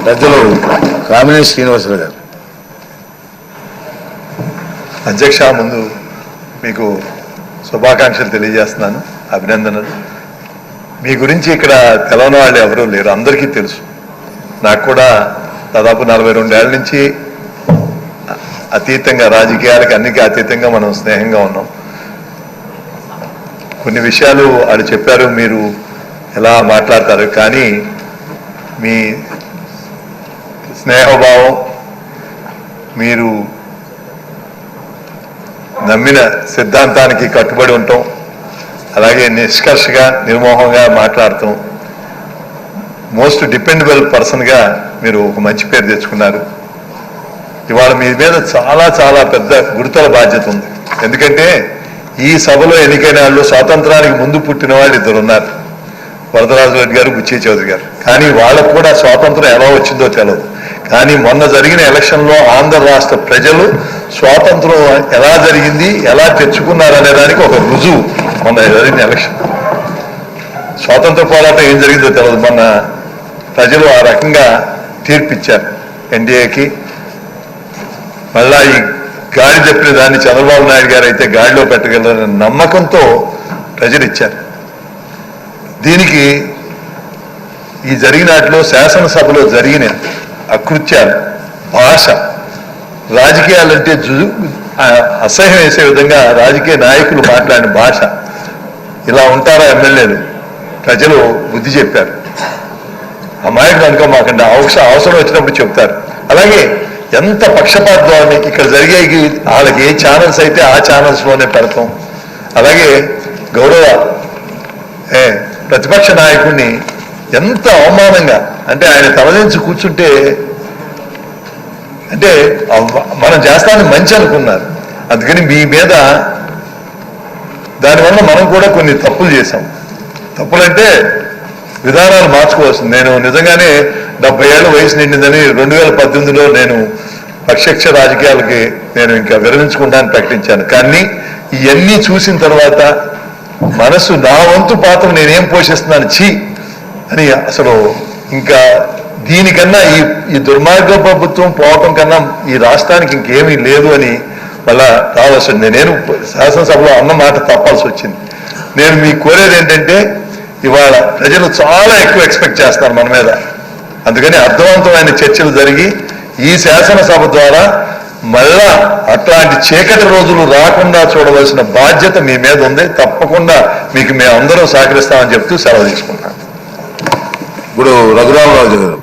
పెద్దలు కామినేని శ్రీనివాసరావు గారు. అధ్యక్ష, ముందు మీకు శుభాకాంక్షలు తెలియజేస్తున్నాను, అభినందనలు. మీ గురించి ఇక్కడ తెలవని వాళ్ళు ఎవరూ లేరు, అందరికీ తెలుసు. నాకు కూడా దాదాపు 42 ఏళ్ళ నుంచి అతీతంగా, రాజకీయాలకి అన్నిటికీ అతీతంగా మనం స్నేహంగా ఉన్నాం. కొన్ని విషయాలు వాళ్ళు చెప్పారు, మీరు ఎలా మాట్లాడతారు, కానీ మీ స్నేహభావం, మీరు నమ్మిన సిద్ధాంతానికి కట్టుబడి ఉంటాం, అలాగే నిష్కర్షగా నిర్మోహంగా మాట్లాడతాం, మోస్ట్ డిపెండబుల్ పర్సన్గా మీరు ఒక మంచి పేరు తెచ్చుకున్నారు. ఇవాళ మీ మీద చాలా చాలా పెద్ద గురుతర బాధ్యత ఉంది. ఎందుకంటే ఈ సభలో ఎన్నికైన వాళ్ళు స్వాతంత్రానికి ముందు పుట్టిన వాళ్ళు 2 ఉన్నారు, వరదరాజు రెడ్డి గారు, బుచ్చి చౌదరి గారు. కానీ వాళ్ళకు కూడా స్వాతంత్రం ఎలా వచ్చిందో తెలియదు. కానీ మొన్న జరిగిన ఎలక్షన్లో ఆంధ్ర రాష్ట్ర ప్రజలు స్వాతంత్రం ఎలా జరిగింది, ఎలా తెచ్చుకున్నారు అనే దానికి ఒక రుజువు మొన్న జరిగిన ఎలక్షన్. స్వాతంత్ర పోరాటం ఏం జరిగిందో తెలియదు, మొన్న ప్రజలు ఆ రకంగా తీర్పిచ్చారు ఎన్డీఏకి. మళ్ళా ఈ గాడి చెప్పిన దాన్ని చంద్రబాబు నాయుడు గారు అయితే గాడిలో పెట్టగలరనే నమ్మకంతో ప్రజలు ఇచ్చారు. దీనికి ఈ జరిగినట్లో శాసనసభలో జరిగిన అకృత్యాలు, భాష, రాజకీయాలంటే అసహ్యం వేసే విధంగా రాజకీయ నాయకులు మాట్లాడిన భాష, ఇలా ఉంటారా ఎమ్మెల్యేలు? ప్రజలు బుద్ధి చెప్పారు. అమాయకులు అనుకో మాకండి, అవసరం వచ్చినప్పుడు చెప్తారు. అలాగే ఎంత పక్షపాత ధోరణి ఇక్కడ జరిగే, వాళ్ళకి ఏ ఛానల్స్ అయితే ఆ ఛానల్స్లోనే పెడతాం. అలాగే గౌరవ ప్రతిపక్ష నాయకుడిని ఎంత అవమానంగా, అంటే ఆయన తలదించి కూర్చుంటే, అంటే మనం చేస్తానని మంచి అనుకున్నారు. అందుకని మీ మీద దానివల్ల మనం కూడా కొన్ని తప్పులు చేశాం. తప్పులంటే విధానాలు మార్చుకోవాల్సింది. నేను నిజంగానే 70 ఏళ్ళ వయసు నిండిందని 2018లో నేను ప్రత్యక్ష రాజకీయాలకి నేను ఇంకా విరమించుకుంటానని ప్రకటించాను. కానీ ఇవన్నీ చూసిన తర్వాత మనసు, నా వంతు పాత్ర నేనేం పోషిస్తున్నాను అని అసలు ఇంకా దీనికన్నా ఈ దుర్మార్గ ప్రభుత్వం పోవటం కన్నా ఈ రాష్ట్రానికి ఇంకేమీ లేదు అని మళ్ళా రావాల్సింది. నేను శాసనసభలో అన్న మాట తప్పాల్సి వచ్చింది. నేను మీకు కోరేది ఏంటంటే, ఇవాళ ప్రజలు చాలా ఎక్కువ ఎక్స్పెక్ట్ చేస్తారు మన మీద. అందుకని అర్థవంతమైన చర్చలు జరిగి ఈ శాసనసభ ద్వారా మళ్ళా అట్లాంటి చీకటి రోజులు రాకుండా చూడవలసిన బాధ్యత మీ మీద ఉంది. తప్పకుండా మీకు మేము అందరం సహకరిస్తామని చెప్తూ సెలవు తీసుకుంటాం. ఇప్పుడు రఘురామరాజు గారు.